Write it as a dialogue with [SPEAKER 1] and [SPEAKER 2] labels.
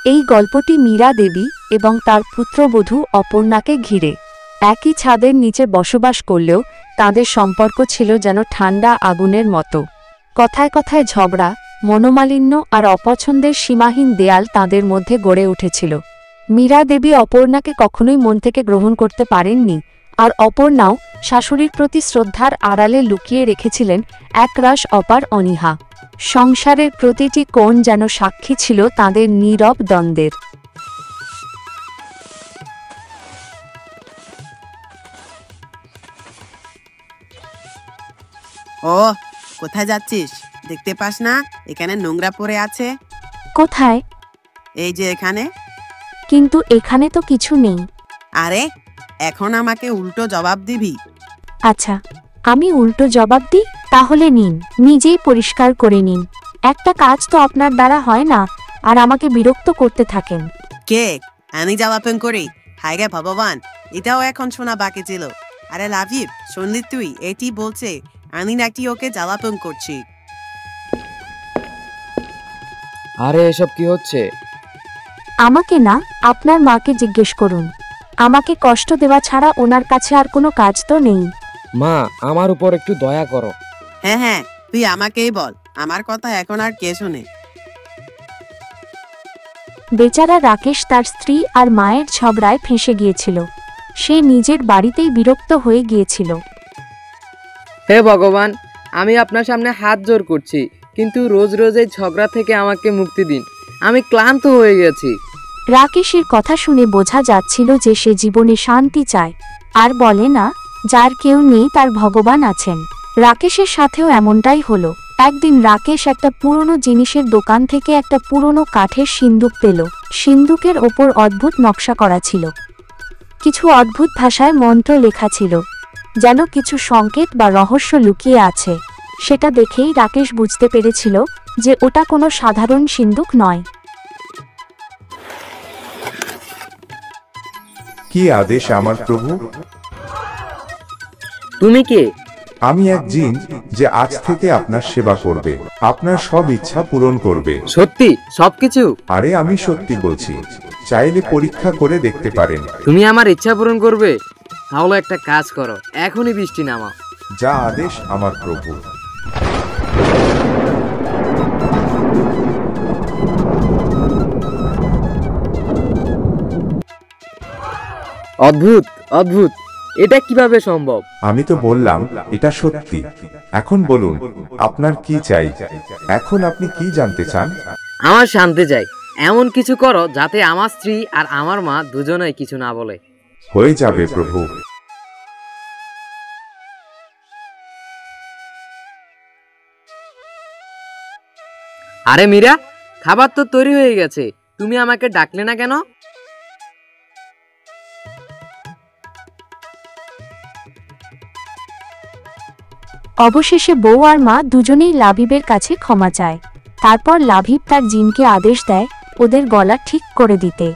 [SPEAKER 1] এই গল্পটি মীরা দেবী এবং তার পুত্রবধূ অপর্ণাকে ঘিরে। একই ছাদের নিচে বসবাস করলেও তাদের সম্পর্ক ছিল যেন ঠান্ডা আগুনের মতো। কথায় কথায় ঝগড়া, মনোমালিন্য আর অপছন্দের সীমাহীন দেয়াল তাদের মধ্যে গড়ে উঠেছিল। মীরা দেবী অপর্ণাকে কখনোই মন থেকে গ্রহণ করতে পারেননি, আর অপর্ণাও শাশুড়ির প্রতি শ্রদ্ধার আড়ালে লুকিয়ে রেখেছিলেন একরাশ অপার অনীহা। সংসারের প্রতিটি কোণ যেন সাক্ষী ছিল তাদের নীরব দ্বন্দ্বের।
[SPEAKER 2] ও, কোথায় যাচ্ছিস? দেখতে পাস না এখানে নোংরা পড়ে আছে?
[SPEAKER 1] কোথায়?
[SPEAKER 2] এই যে এখানে।
[SPEAKER 1] কিন্তু এখানে তো কিছু নেই।
[SPEAKER 2] আরে, এখন আমাকে উল্টো জবাব দিবি?
[SPEAKER 1] আচ্ছা, আমি উল্টো জবাব দিই? তাহলে নিন, নিজেই পরিষ্কার করে নিন। একটা কাজ তো আপনার দ্বারা হয় না, আর আমাকে বিরক্ত করতে থাকেন।
[SPEAKER 2] কে? আমি জ্বালাতন করি? হায় রে ভগবান, এটাও এখন শোনা বাকি ছিল। আরে লাভিব, শুনলি তুই? এটি বলছে আমি নাকি ওকে জ্বালাতন করছি।
[SPEAKER 3] আরে এসব কি হচ্ছে?
[SPEAKER 1] আমাকে না, আপনার মাকে জিজ্ঞেস করুন। আমাকে কষ্ট দেওয়া ছাড়া ওনার কাছে আর কোনো কাজ তো নেই।
[SPEAKER 3] মা, আমার উপর একটু দয়া করো।
[SPEAKER 2] হ্যাঁ হ্যাঁ, তুই আমাকেই বল, আমার কথা এখন আর কে শুনে?
[SPEAKER 1] বেচারা রাকেশ তার স্ত্রী আর মায়ের ঝগড়ায় ফেঁসে গিয়েছিল। সে নিজের বাড়িতেই বিরক্ত হয়ে গিয়েছিল।
[SPEAKER 3] হে ভগবান, আমি আপনার সামনে হাত জোড় করছি, কিন্তু রোজ রোজ এই ঝগড়া থেকে আমাকে মুক্তি দিন। আমি ক্লান্ত হয়ে গেছি।
[SPEAKER 1] রাকেশের কথা শুনে বোঝা যাচ্ছিল যে সে জীবনে শান্তি চায়, আর বলে না, যার কেউ নেই তার ভগবান আছেন। রাকেশের সাথেও এমনটাই হলো। একদিন রাকেশ একটা পুরনো জিনিসের দোকান থেকে একটা পুরনো কাঠের সিন্দুক পেল। সিন্দুকের ওপর অদ্ভুত নকশা করা ছিল। কিছু অদ্ভুত ভাষায় মন্ত্র লেখা ছিল, যেন কিছু সংকেত বা রহস্য লুকিয়ে আছে। সেটা দেখেই রাকেশ বুঝতে পেরেছিল যে ওটা কোনো সাধারণ সিন্দুক নয়।
[SPEAKER 4] কি আদেশ আমার প্রভু?
[SPEAKER 3] তুমি কে?
[SPEAKER 4] আমি এক জিন যে আজ থেকে আপনার সেবা করবে, আপনার সব ইচ্ছা পূরণ করবে।
[SPEAKER 3] সত্যি সবকিছু?
[SPEAKER 4] আরে আমি সত্যি বলছি, চাইলে পরীক্ষা করে দেখতে পারেন।
[SPEAKER 3] তুমি আমার ইচ্ছা পূরণ করবে? তাহলে একটা কাজ করো, এখনই বৃষ্টি নামাও।
[SPEAKER 4] যা আদেশ আমার প্রভু।
[SPEAKER 3] অদ্ভুত অদ্ভুত, এটা কিভাবে সম্ভব?
[SPEAKER 4] আমি তো বললাম এটা সত্যি। এখন বলুন, আপনার কি চাই? এখন আপনি কি জানতে চান?
[SPEAKER 3] আমার শান্তি চাই। এমন কিছু করো যাতে আমার স্ত্রী আর আমার মা দুজনেই কিছু না বলে।
[SPEAKER 4] হয়ে যাবে প্রভু।
[SPEAKER 3] আরে মীরা, খাবার তো তৈরি হয়ে গেছে, তুমি আমাকে ডাকলে না কেন?
[SPEAKER 1] অবশেষে বউ আর মা দুজনেই লাবিবের কাছে ক্ষমা চায়। তারপর লাবিব তার জিনকে আদেশ দেয় ওদের গলা ঠিক করে দিতে।